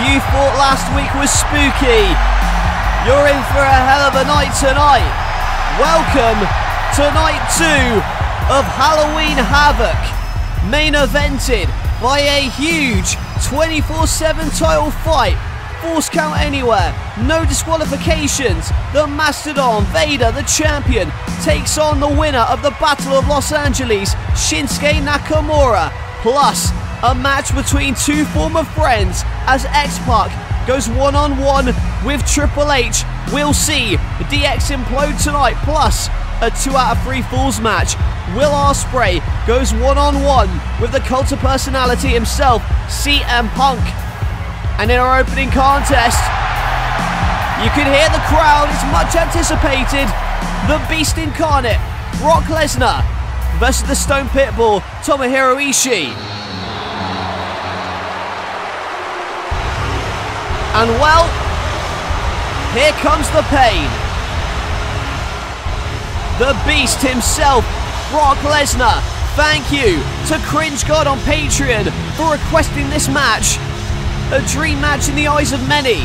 you thought last week was spooky, you're in for a hell of a night tonight. Welcome to night 2 of Halloween Havoc, main evented by a huge 24/7 title fight. Force count anywhere, no disqualifications. The Mastodon, Vader, the champion, takes on the winner of the Battle of Los Angeles, Shinsuke Nakamura. Plus, a match between two former friends as XPac goes one-on-one with Triple H. We'll see DX implode tonight. Plus, a 2 out of 3 Falls match. Will Ospreay goes one-on-one with the Cult of Personality himself, CM Punk. And in our opening contest, you can hear the crowd, it's much anticipated. The Beast Incarnate, Brock Lesnar, versus the Stone Pitbull, Tomohiro Ishii. And well, here comes the pain. The Beast himself, Brock Lesnar. Thank you to Cringe God on Patreon for requesting this match. A dream match in the eyes of many.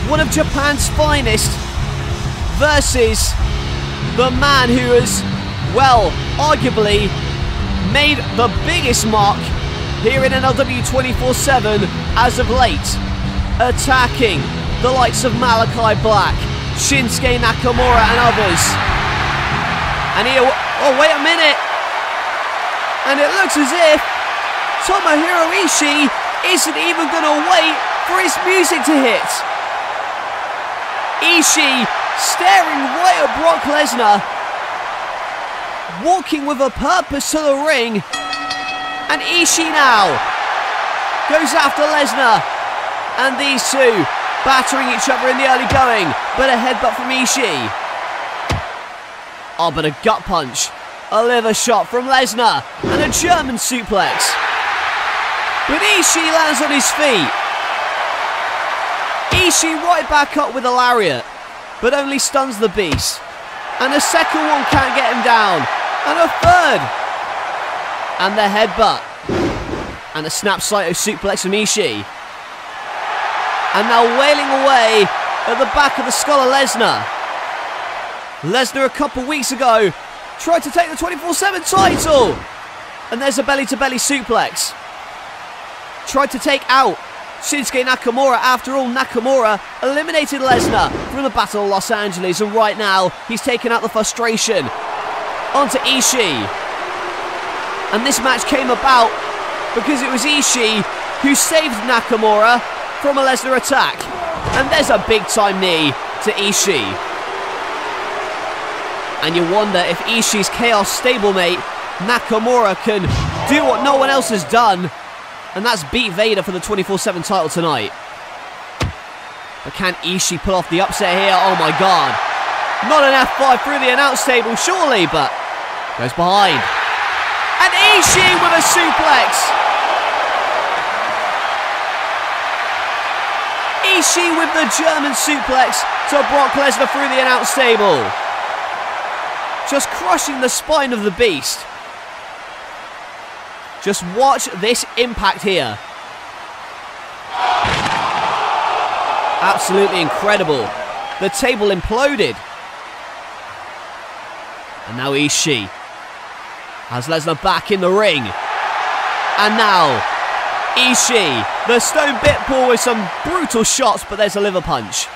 One of Japan's finest versus the man who has, well, arguably made the biggest mark here in NLW 24/7 as of late. Attacking the likes of Malachi Black, Shinsuke Nakamura and others. And here, oh wait a minute. And it looks as if Tomohiro Ishii isn't even going to wait for his music to hit. Ishii staring right at Brock Lesnar, walking with a purpose to the ring, and Ishii now goes after Lesnar, and these two battering each other in the early going, but a headbutt from Ishii. Oh, but a gut punch, a liver shot from Lesnar, and a German suplex. But Ishii lands on his feet. Ishii right back up with a lariat, but only stuns the Beast. And a second one can't get him down. And a third. And the headbutt. And a snap Saito suplex from Ishii. And now wailing away at the back of the skull of Lesnar. Lesnar a couple weeks ago tried to take the 24/7 title. And there's a belly-to-belly suplex. Tried to take out Shinsuke Nakamura. After all, Nakamura eliminated Lesnar from the Battle of Los Angeles, and right now he's taken out the frustration onto Ishii. And this match came about because it was Ishii who saved Nakamura from a Lesnar attack. And there's a big time knee to Ishii. And you wonder if Ishii's Chaos stablemate Nakamura can do what no one else has done, and that's beat Vader for the 24/7 title tonight. But can Ishii pull off the upset here? Oh my god. Not an F5 through the announce table, surely, but goes behind. And Ishii with a suplex. Ishii with the German suplex to Brock Lesnar through the announce table. Just crushing the spine of the Beast. Just watch this impact here. Absolutely incredible. The table imploded. And now Ishii has Lesnar back in the ring. And now Ishii, the Stone Pitbull with some brutal shots, but there's a liver punch.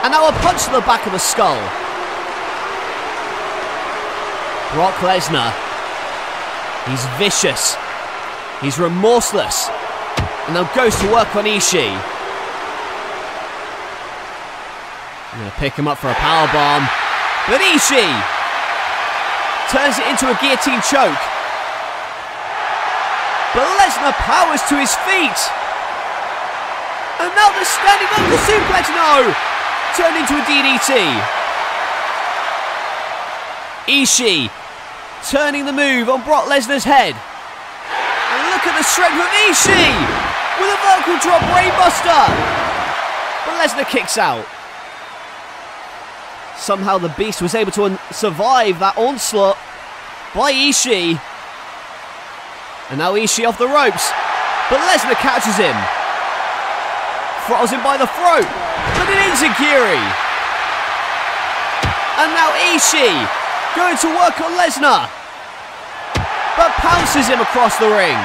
And now a punch to the back of the skull. Brock Lesnar. He's vicious. He's remorseless. And now goes to work on Ishii. I'm going to pick him up for a powerbomb. But Ishii turns it into a guillotine choke. But Lesnar powers to his feet. And now the standing up suplex. No! Turned into a DDT. Ishii turning the move on Brock Lesnar's head. And look at the strength of Ishii with a vertical drop brainbuster. But Lesnar kicks out. Somehow the Beast was able to survive that onslaught by Ishii. And now Ishii off the ropes. But Lesnar catches him. throttles him by the throat, but an enziguri. And now Ishii going to work on Lesnar, but pounces him across the ring.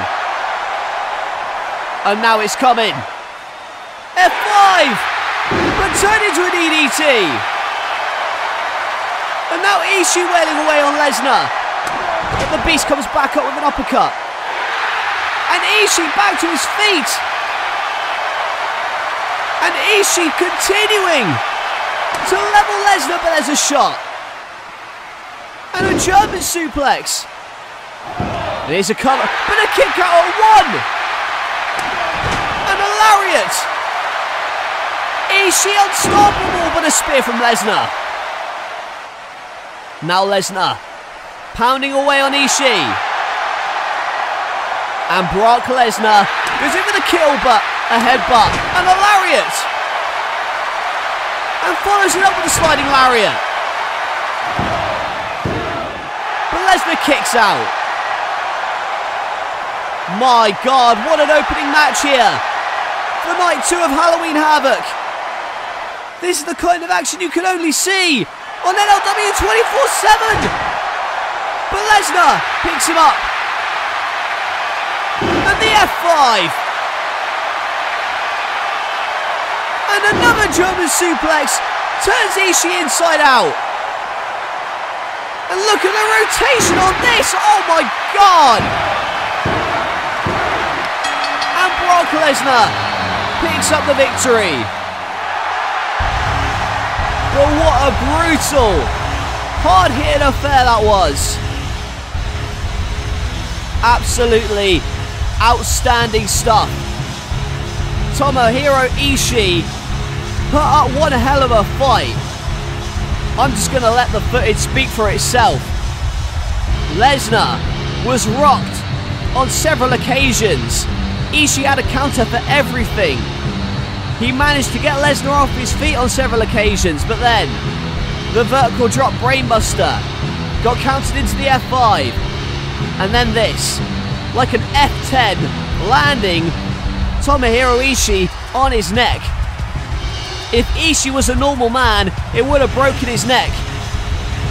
And now it's coming. F5, but turned into an EDT. And now Ishii wailing away on Lesnar. But the Beast comes back up with an uppercut. And Ishii back to his feet. And Ishii continuing to level Lesnar, but there's a shot. And a German suplex. And here's a cover, but a kick out at one. And a lariat. Ishii unstoppable, but a spear from Lesnar. Now Lesnar pounding away on Ishii. And Brock Lesnar goes in with a kill, but a headbutt and a lariat. And follows it up with a sliding lariat. But Lesnar kicks out. My God, what an opening match here for night 2 of Halloween Havoc. This is the kind of action you can only see on NLW 24/7. But Lesnar picks him up. And the F5. And another German suplex turns Ishii inside out. And look at the rotation on this. Oh my God. And Brock Lesnar picks up the victory. But what a brutal, hard-hitting affair that was. Absolutely outstanding stuff. Tomohiro Ishii put up one hell of a fight. I'm just going to let the footage speak for itself. Lesnar was rocked on several occasions. Ishii had a counter for everything. He managed to get Lesnar off his feet on several occasions, but then the vertical drop brainbuster got countered into the F5. And then this, like an F10, landing Tomohiro Ishii on his neck. If Ishii was a normal man, it would have broken his neck.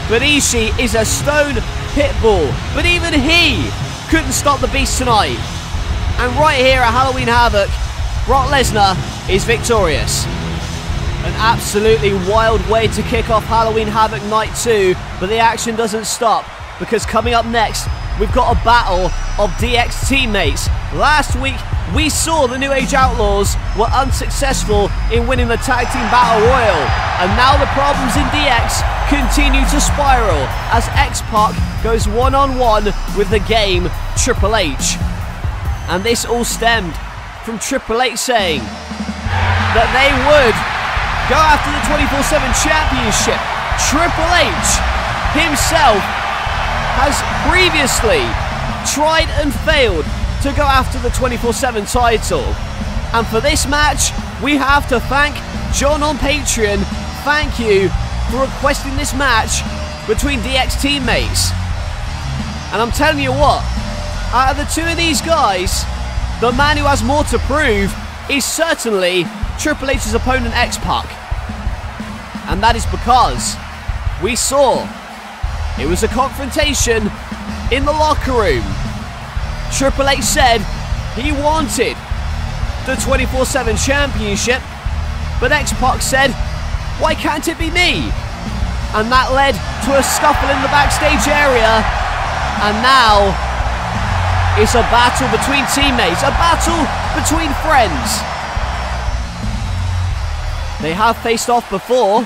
But Ishii is a stone pit bull. But even he couldn't stop the Beast tonight. And right here at Halloween Havoc, Brock Lesnar is victorious. An absolutely wild way to kick off Halloween Havoc Night 2, but the action doesn't stop, because coming up next, we've got a battle of DX teammates. Last week, we saw the New Age Outlaws were unsuccessful in winning the Tag Team Battle Royal, and now the problems in DX continue to spiral as XPac goes one-on-one with the game Triple H. And this all stemmed from Triple H saying that they would go after the 24/7 championship. Triple H himself has previously tried and failed to go after the 24/7 title. And for this match, we have to thank John on Patreon. Thank you for requesting this match between DX teammates. And I'm telling you what, out of the two of these guys, the man who has more to prove is certainly Triple H's opponent XPac. And that is because we saw it was a confrontation in the locker room. Triple H said he wanted the 24/7 championship, but XPac said, why can't it be me? And that led to a scuffle in the backstage area, and now it's a battle between teammates, a battle between friends. They have faced off before.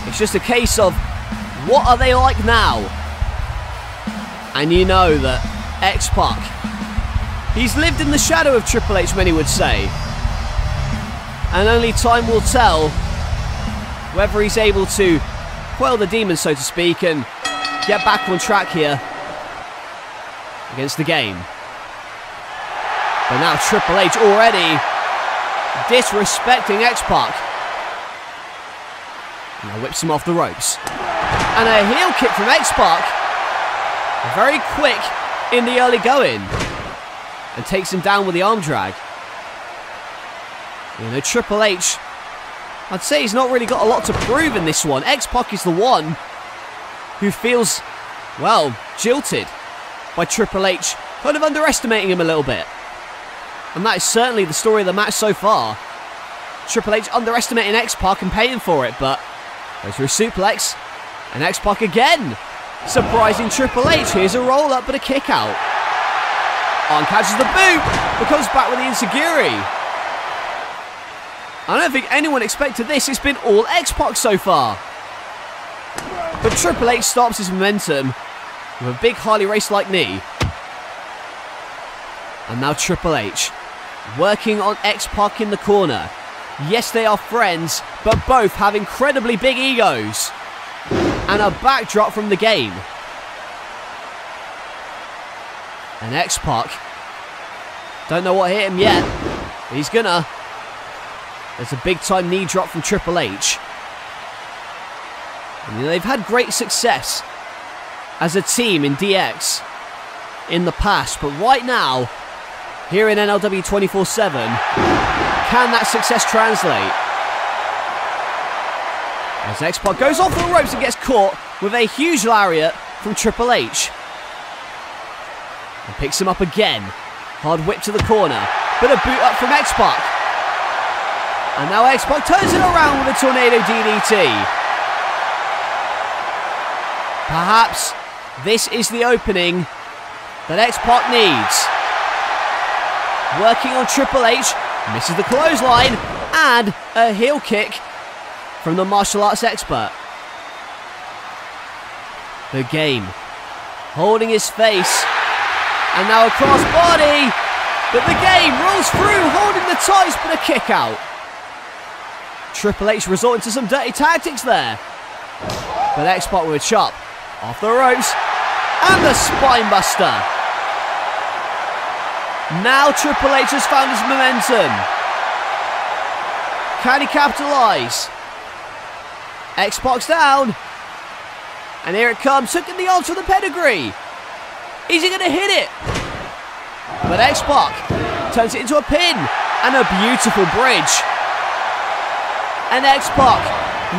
It's just a case of what are they like now? And you know that XPac, he's lived in the shadow of Triple H, many would say. And only time will tell whether he's able to quell the demons, so to speak, and get back on track here against the game. But now Triple H already disrespecting XPac. Now whips him off the ropes. And a heel kick from XPac. Very quick in the early going. And takes him down with the arm drag. You know, Triple H, I'd say he's not really got a lot to prove in this one. XPac is the one who feels, well, jilted by Triple H, kind of underestimating him a little bit. And that is certainly the story of the match so far. Triple H underestimating XPac and paying for it, but goes through a suplex, and XPac again surprising Triple H. Here's a roll up, but a kick out. On catches the boot, but comes back with the enziguri. I don't think anyone expected this. It's been all XPac so far. But Triple H stops his momentum with a big Harley Race-like knee. And now Triple H working on XPac in the corner. Yes, they are friends, but both have incredibly big egos. And a backdrop from the game. And XPac, don't know what hit him yet. He's gonna. There's a big time knee drop from Triple H. And, you know, they've had great success as a team in DX in the past, but right now, here in NLW 24/7, can that success translate? As XPac goes off the ropes and gets caught with a huge lariat from Triple H. And picks him up again. Hard whip to the corner, but a boot up from XPac. And now XPac turns it around with a tornado DDT. Perhaps this is the opening that XPac needs. Working on Triple H, misses the clothesline, and a heel kick from the martial arts expert. The game holding his face, and now a cross body, but the game rolls through, holding the ties, but a kick out. Triple H resorting to some dirty tactics there, but XPac with a chop off the ropes, and the spine buster. Now Triple H has found his momentum. Can he capitalise? XPac's down. And here it comes, hooking the arms for the pedigree. Is he going to hit it? But XPac turns it into a pin and a beautiful bridge. And XPac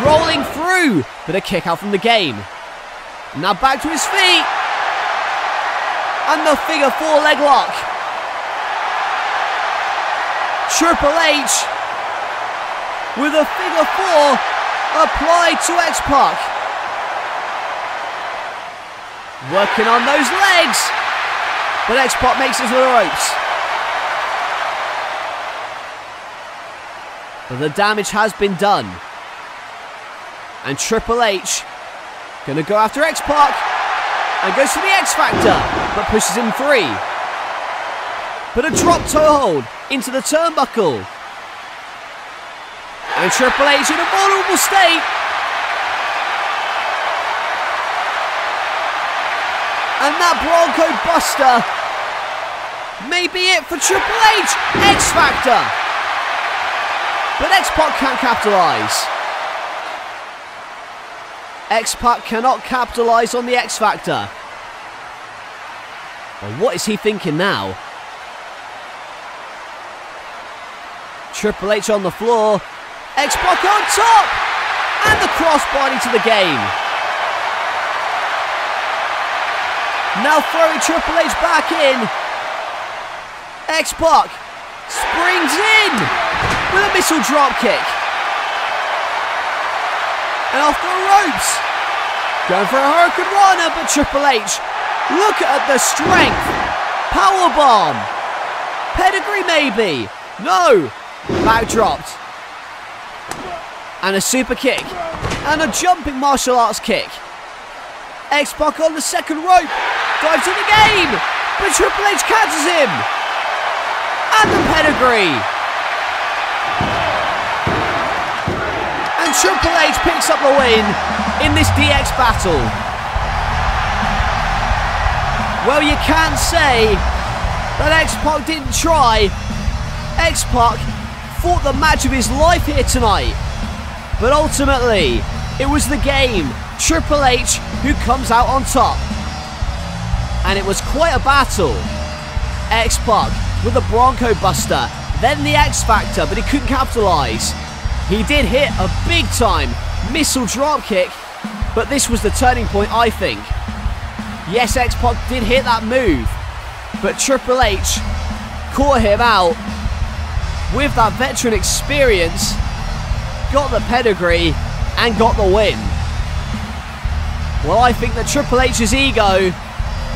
rolling through, but a kick out from the game. Now back to his feet. And the figure four leg lock. Triple H with a figure four applied to XPac. Working on those legs, but XPac makes it to the ropes. But the damage has been done. And Triple H gonna go after XPac and goes for the X Factor, but pushes him free. But a drop toe hold into the turnbuckle. And Triple H in a vulnerable state. And that Bronco Buster may be it for Triple H. X Factor. But XPac can't capitalise. XPac cannot capitalise on the X Factor. But what is he thinking now? Triple H on the floor. XPac on top. And the crossbody to the game. Now throwing Triple H back in. XPac springs in with a missile dropkick. And off the ropes. Going for a Hurricane Rana, but Triple H. Look at the strength. Powerbomb. Pedigree maybe. No. Back dropped. And a super kick. And a jumping martial arts kick. XPac on the second rope. Dives in the game. But Triple H catches him. And the pedigree. And Triple H picks up the win in this DX battle. Well, you can't say that XPac didn't try. XPac fought the match of his life here tonight. But ultimately, it was the game, Triple H, who comes out on top. And it was quite a battle. XPac with the Bronco Buster, then the X Factor, but he couldn't capitalise. He did hit a big time missile dropkick, but this was the turning point, I think. Yes, XPac did hit that move, but Triple H caught him out with that veteran experience, got the pedigree, and got the win. Well, I think that Triple H's ego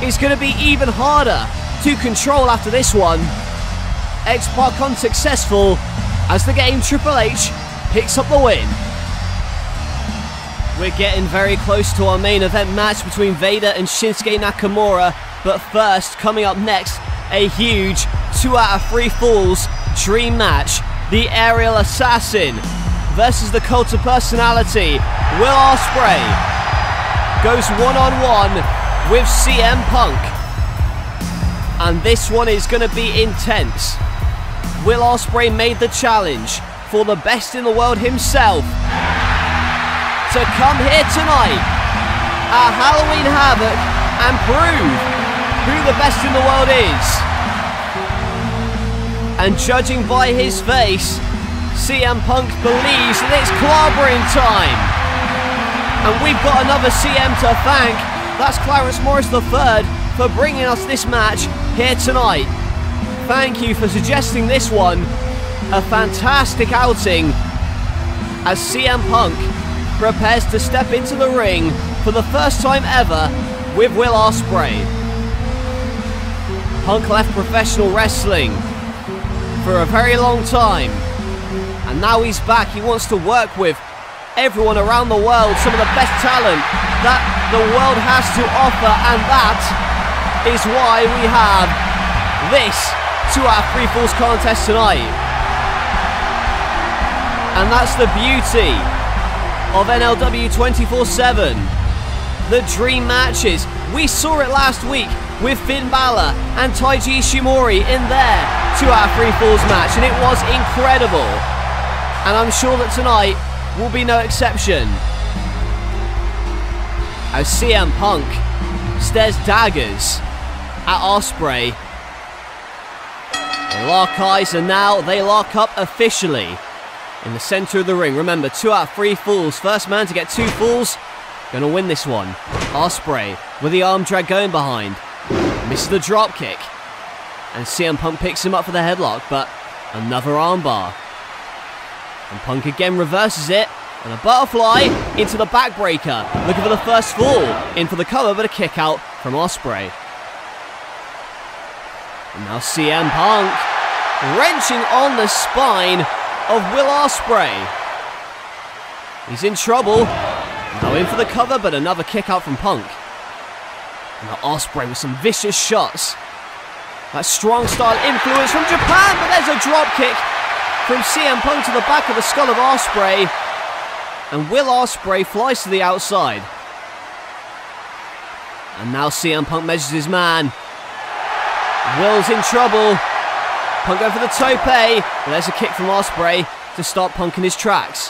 is going to be even harder to control after this one. XPac unsuccessful as the game Triple H picks up the win. We're getting very close to our main event match between Vader and Shinsuke Nakamura, but first, coming up next, a huge 2 out of 3 falls dream match. The Aerial Assassin versus the Cult of Personality. Will Ospreay goes one-on-one with CM Punk. And this one is going to be intense. Will Ospreay made the challenge for the best in the world himself to come here tonight at Halloween Havoc and prove who the best in the world is. And judging by his face, CM Punk believes that it's clobbering time. And we've got another CM to thank. That's Clarence Morris III for bringing us this match here tonight. Thank you for suggesting this one. A fantastic outing as CM Punk prepares to step into the ring for the first time ever with Will Ospreay. Punk left professional wrestling for a very long time, and now he's back. He wants to work with everyone around the world, some of the best talent that the world has to offer, and that is why we have this 2 out of 3 falls contest tonight. And that's the beauty of NLW 24/7. The dream matches. We saw it last week with Finn Balor and Taiji Ishimori in their 2 out of 3 falls match, and it was incredible. And I'm sure that tonight will be no exception. As CM Punk stares daggers at Ospreay. They lock eyes, and now they lock up officially in the centre of the ring. Remember, 2 out of 3 falls. First man to get 2 falls, gonna win this one. Ospreay with the arm drag going behind. Misses the drop kick. And CM Punk picks him up for the headlock, but another armbar. And Punk again reverses it. And a butterfly into the backbreaker. Looking for the first fall. In for the cover, but a kick out from Ospreay. And now CM Punk wrenching on the spine of Will Ospreay. He's in trouble. Now in for the cover, but another kick out from Punk. And now Ospreay with some vicious shots. That strong style influence from Japan, but there's a drop kick from CM Punk to the back of the skull of Ospreay. And Will Ospreay flies to the outside. And now CM Punk measures his man. Will's in trouble. Punk going for the tope. But there's a kick from Ospreay to stop Punk in his tracks.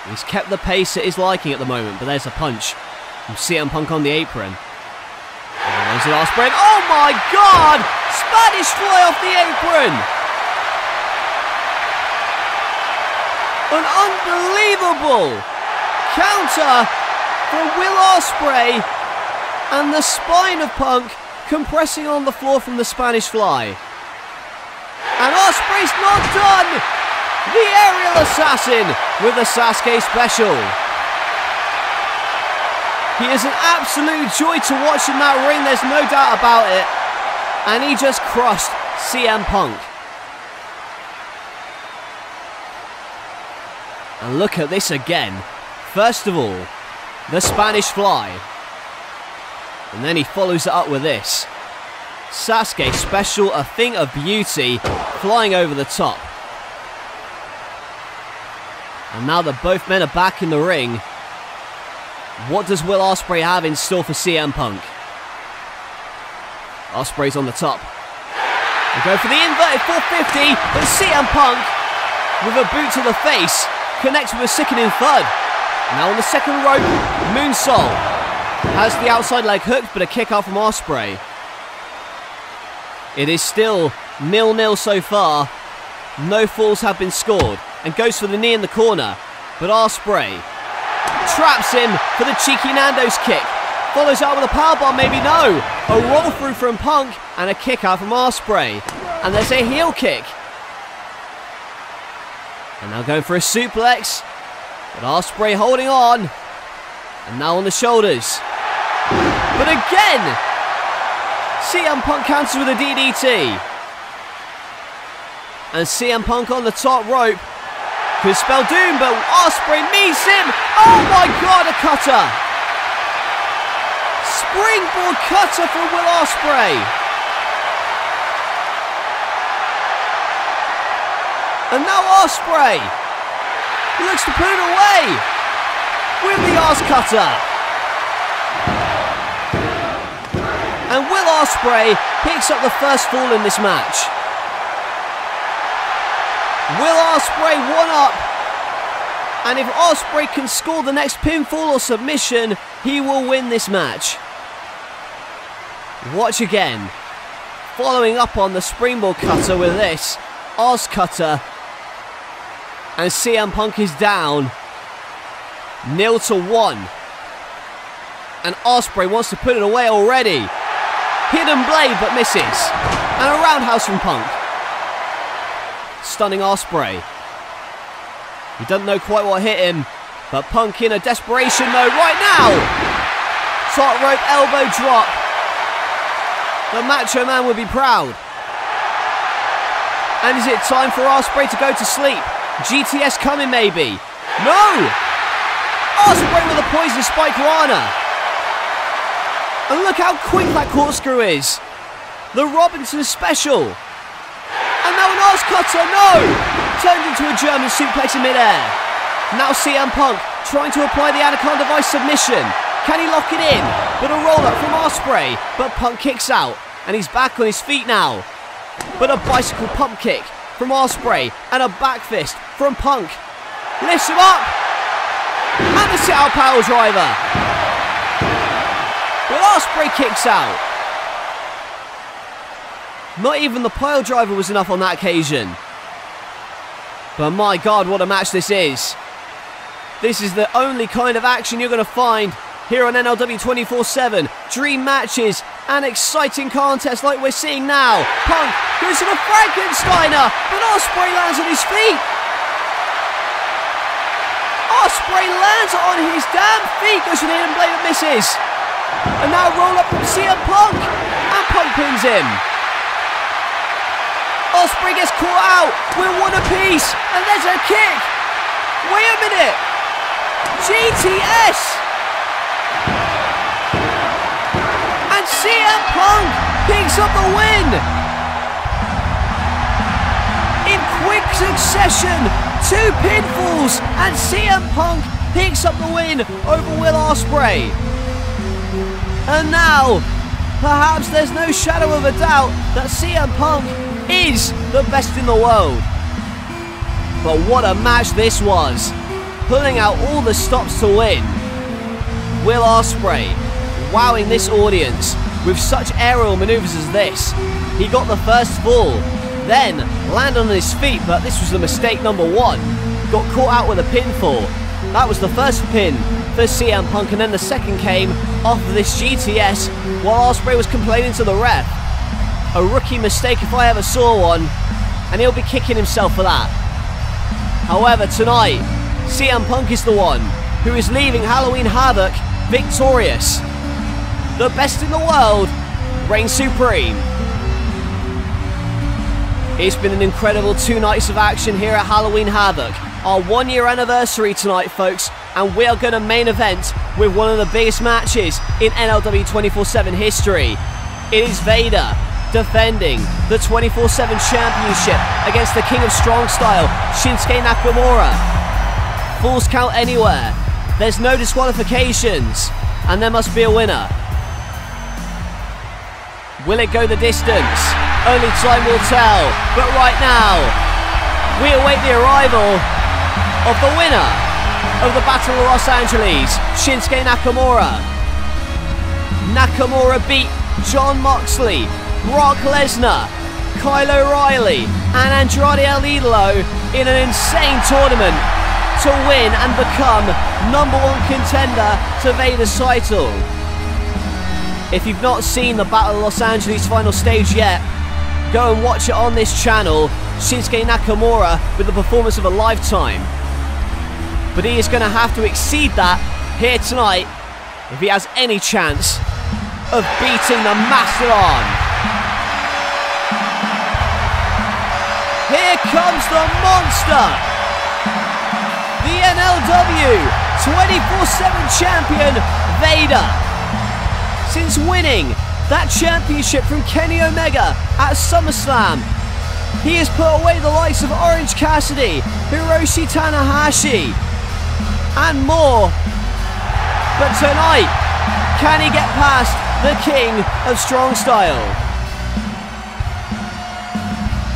He's kept the pace at his liking at the moment, but there's a punch from CM Punk on the apron. And there's an Ospreay. Oh my God! Spanish fly off the apron! An unbelievable counter for Will Ospreay, and the spine of Punk compressing on the floor from the Spanish fly. And Ospreay's not done! The Aerial Assassin with the Sasuke special. He is an absolute joy to watch in that ring, there's no doubt about it. And he just crushed CM Punk. And look at this again. First of all, the Spanish fly. And then he follows it up with this. Sasuke special, a thing of beauty, flying over the top. And now that both men are back in the ring, what does Will Ospreay have in store for CM Punk? Ospreay's on the top. We go for the inverted 450, but CM Punk, with a boot to the face, connects with a sickening thud. Now on the second rope, moonsault. Has the outside leg hooked, but a kick out from Ospreay. It is still 0-0 so far. No falls have been scored. And goes for the knee in the corner. But Ospreay traps him for the cheeky Nando's kick. Follows out with a powerbomb, maybe no. A roll through from Punk and a kick out from Ospreay. And there's a heel kick. And now going for a suplex. But Ospreay holding on. And now on the shoulders. But again, CM Punk counters with a DDT. And CM Punk on the top rope. Could spell doom, but Ospreay meets him. Oh my God, a cutter. Springboard cutter from Will Ospreay. And now Ospreay looks to put it away with the arse cutter. And Will Ospreay picks up the first fall in this match. Will Ospreay 1-up, and if Ospreay can score the next pinfall or submission, he will win this match. Watch again, following up on the springboard cutter with this Oz cutter, and CM Punk is down 0-1, and Ospreay wants to put it away already. Hidden blade but misses, and a roundhouse from Punk. Stunning Ospreay. He doesn't know quite what hit him, but Punk in a desperation mode right now. Top rope elbow drop. The Macho Man would be proud. And is it time for Ospreay to go to sleep? GTS coming maybe. No! Ospreay with a poison spike Rana. And look how quick that corkscrew is. The Robinson special. And now an Oz cutter, no! Turned into a German suplex in midair. Now CM Punk trying to apply the Anaconda Vice submission. Can he lock it in? But a roll up from Ospreay. But Punk kicks out. And he's back on his feet now. But a bicycle pump kick from Ospreay. And a back fist from Punk. Lifts him up. And the sit-out power driver. But Ospreay kicks out. Not even the pile driver was enough on that occasion. But my God, what a match this is. This is the only kind of action you're going to find here on NLW 24/7. Dream matches and exciting contests like we're seeing now. Punk goes to the Frankensteiner, but Ospreay lands on his feet. Ospreay lands on his damn feet, goes for the hidden blade and misses. And now roll up from CM Punk, and Punk pins him. Ospreay gets caught out. We're one apiece. And there's a kick. Wait a minute. GTS. And CM Punk picks up the win. In quick succession. 2 pinfalls. And CM Punk picks up the win over Will Ospreay. And now, perhaps there's no shadow of a doubt that CM Punk is the best in the world. But what a match this was. Pulling out all the stops to win. Will Ospreay wowing this audience with such aerial maneuvers as this. He got the first fall, then landed on his feet, but this was the mistake number 1. Got caught out with a pinfall. That was the first pin for CM Punk, and then the second came off of this GTS while Ospreay was complaining to the ref. A rookie mistake if I ever saw one, and he'll be kicking himself for that. However, tonight, CM Punk is the one who is leaving Halloween Havoc victorious. The best in the world reigns supreme. It's been an incredible 2 nights of action here at Halloween Havoc. Our 1-year anniversary tonight, folks, and we are going to main event with one of the biggest matches in NLW 24/7 history. It is Vader defending the 24/7 championship against the King of Strong Style, Shinsuke Nakamura. Falls count anywhere. There's no disqualifications, and there must be a winner. Will it go the distance? Only time will tell. But right now, we await the arrival of the winner of the Battle of Los Angeles, Shinsuke Nakamura. Nakamura beat Jon Moxley, Brock Lesnar, Kyle O'Reilly and Andrade El Idolo in an insane tournament to win and become #1 contender to Vader's title. If you've not seen the Battle of Los Angeles final stage yet, go and watch it on this channel. Shinsuke Nakamura with the performance of a lifetime. But he is going to have to exceed that here tonight if he has any chance of beating the Mastodon. Here comes the monster, the NLW 24/7 champion Vader. Since winning that championship from Kenny Omega at SummerSlam, he has put away the likes of Orange Cassidy, Hiroshi Tanahashi, and more. But tonight, can he get past the King of Strong Style?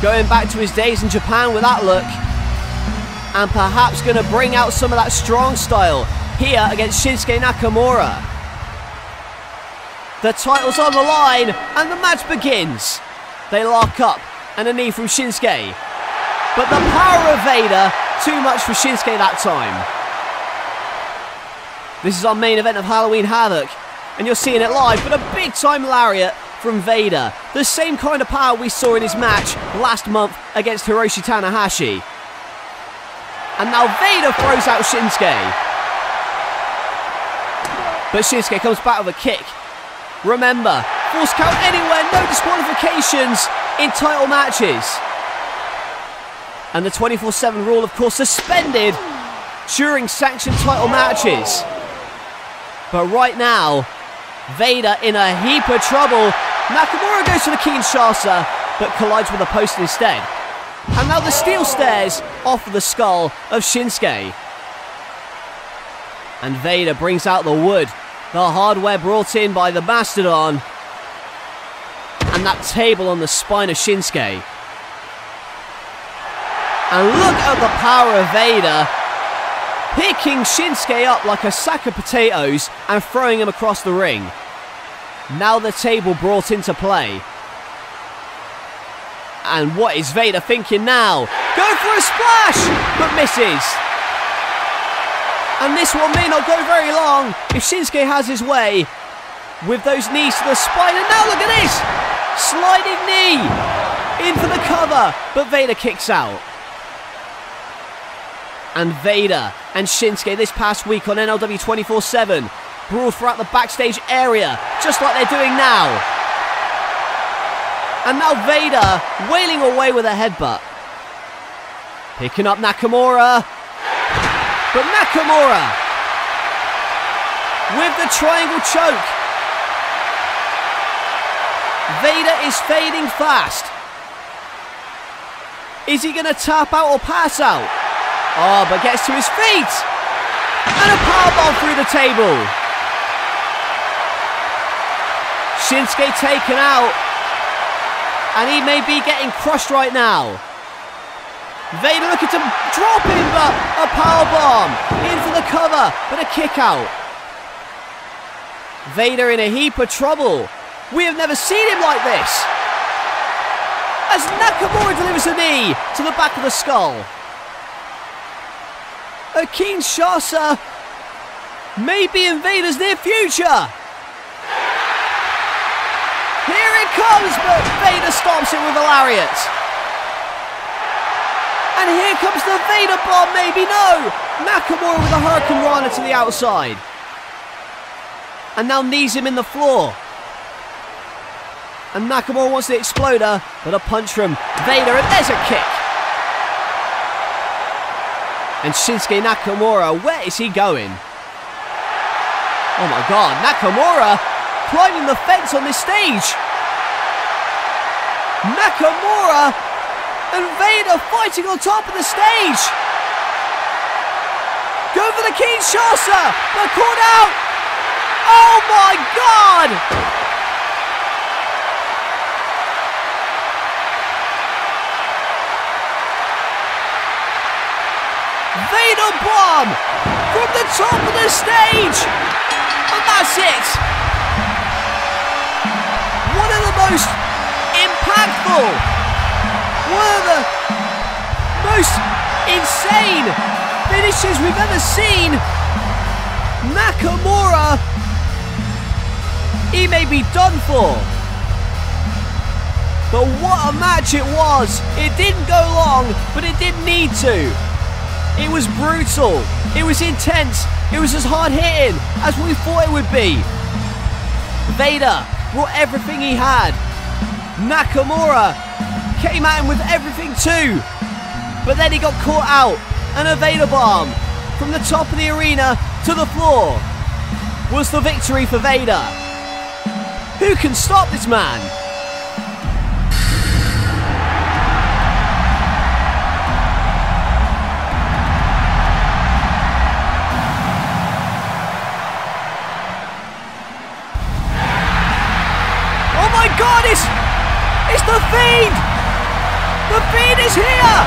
Going back to his days in Japan with that look, and perhaps going to bring out some of that strong style here against Shinsuke Nakamura. The title's on the line and the match begins. They lock up and a knee from Shinsuke. But the power of Vader, too much for Shinsuke that time. This is our main event of Halloween Havoc, and you're seeing it live, but a big time lariat from Vader. The same kind of power we saw in his match last month against Hiroshi Tanahashi. And now Vader throws out Shinsuke. But Shinsuke comes back with a kick. Remember, force count anywhere, no disqualifications in title matches. And the 24/7 rule, of course, suspended during sanctioned title matches. But right now, Vader in a heap of trouble. Nakamura goes for the Kinshasa, but collides with a post instead. And now the steel stairs off of the skull of Shinsuke. And Vader brings out the wood. The hardware brought in by the Mastodon. And that table on the spine of Shinsuke. And look at the power of Vader. Picking Shinsuke up like a sack of potatoes and throwing him across the ring. Now the table brought into play. And what is Vader thinking now? Go for a splash, but misses. And this one may not go very long if Shinsuke has his way with those knees to the spine. And now look at this! Sliding knee in for the cover, but Vader kicks out. And Vader and Shinsuke this past week on NLW 24/7 brawled throughout the backstage area, just like they're doing now. And now Vader wailing away with a headbutt. Picking up Nakamura. But Nakamura with the triangle choke. Vader is fading fast. Is he going to tap out or pass out? Oh, but gets to his feet. And a powerbomb through the table. Shinsuke taken out. And he may be getting crushed right now. Vader looking to drop him, but a powerbomb. In for the cover, but a kick out. Vader in a heap of trouble. We have never seen him like this. As Nakamura delivers a knee to the back of the skull. A Kinshasa may be in Vader's near future. Here it comes, but Vader stops it with a lariat. And here comes the Vader bomb, maybe, no! Nakamura with a Hurricane Rana to the outside. And now knees him in the floor. And Nakamura wants the exploder, but a punch from Vader, and there's a kick. And Shinsuke Nakamura, where is he going? Oh my god, Nakamura climbing the fence on this stage. Nakamura and Vader fighting on top of the stage. Go for the Kinshasa, but caught out. Oh my god! Vader bomb from the top of the stage, and that's it. One of the most impactful One of the most insane finishes we've ever seen. Nakamura, he may be done for. But what a match it was. It didn't go long, but it didn't need to. It was brutal. It was intense. It was as hard hitting as we thought it would be. Vader brought everything he had. Nakamura came at him with everything too. But then he got caught out, and a Vader bomb from the top of the arena to the floor was the victory for Vader. Who can stop this man? Oh my God, it's the Fiend! The Fiend is here!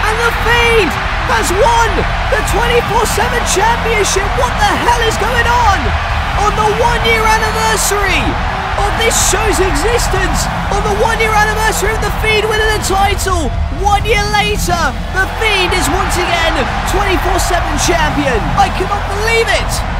And the Fiend has won the 24/7 championship. What the hell is going on? On the 1-year anniversary of this show's existence, on the 1-year anniversary of the Fiend winning the title, 1 year later, the Fiend is once again 24/7 champion. I cannot believe it.